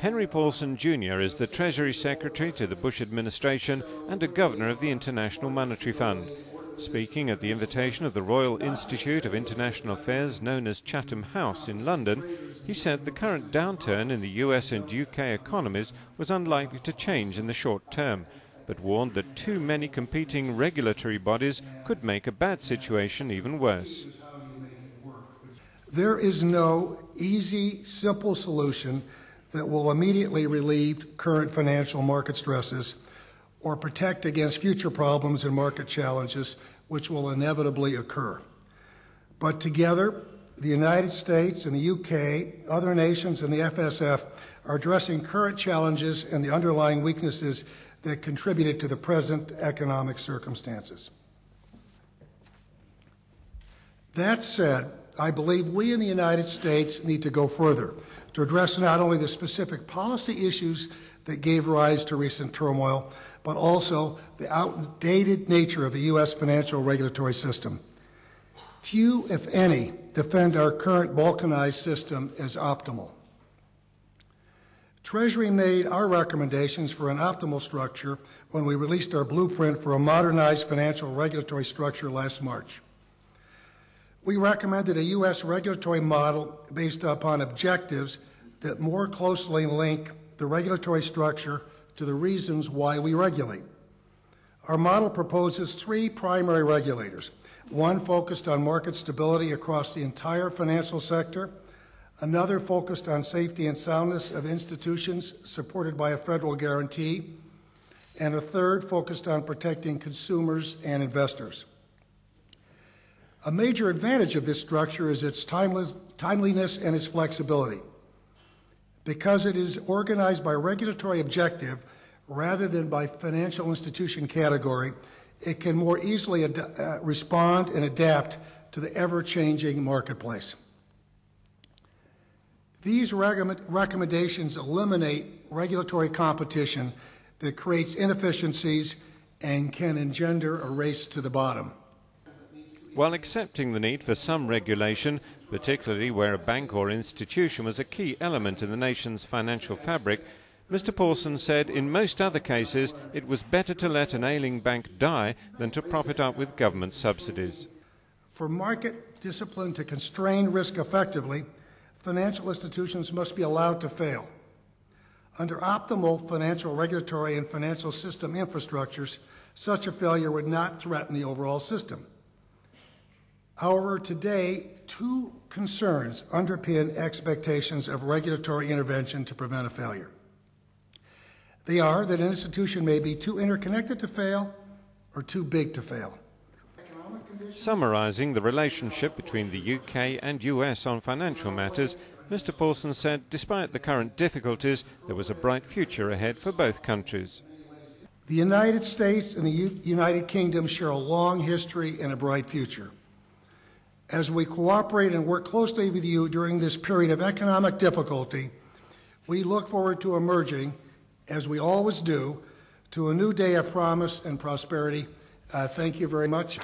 Henry Paulson Jr. is the Treasury Secretary to the Bush administration and a governor of the International Monetary Fund. Speaking at the invitation of the Royal Institute of International Affairs, known as Chatham House in London, he said the current downturn in the US and UK economies was unlikely to change in the short term, but warned that too many competing regulatory bodies could make a bad situation even worse. There is no easy, simple solution that will immediately relieve current financial market stresses or protect against future problems and market challenges which will inevitably occur. But together, the United States and the UK, other nations, and the FSF are addressing current challenges and the underlying weaknesses that contributed to the present economic circumstances. That said, I believe we in the United States need to go further to address not only the specific policy issues that gave rise to recent turmoil, but also the outdated nature of the U.S. financial regulatory system. Few, if any, defend our current balkanized system as optimal. Treasury made our recommendations for an optimal structure when we released our blueprint for a modernized financial regulatory structure last March. We recommended a U.S. regulatory model based upon objectives that more closely link the regulatory structure to the reasons why we regulate. Our model proposes three primary regulators, one focused on market stability across the entire financial sector, another focused on safety and soundness of institutions supported by a federal guarantee, and a third focused on protecting consumers and investors. A major advantage of this structure is its timeliness and its flexibility. Because it is organized by regulatory objective rather than by financial institution category, it can more easily respond and adapt to the ever-changing marketplace. These recommendations eliminate regulatory competition that creates inefficiencies and can engender a race to the bottom. While accepting the need for some regulation, particularly where a bank or institution was a key element in the nation's financial fabric, Mr. Paulson said in most other cases it was better to let an ailing bank die than to prop it up with government subsidies. For market discipline to constrain risk effectively, financial institutions must be allowed to fail. Under optimal financial regulatory and financial system infrastructures, such a failure would not threaten the overall system. However, today, two concerns underpin expectations of regulatory intervention to prevent a failure. They are that an institution may be too interconnected to fail or too big to fail. Summarizing the relationship between the UK and US on financial matters, Mr. Paulson said despite the current difficulties, there was a bright future ahead for both countries. The United States and the United Kingdom share a long history and a bright future. As we cooperate and work closely with you during this period of economic difficulty, we look forward to emerging, as we always do, to a new day of promise and prosperity. Thank you very much.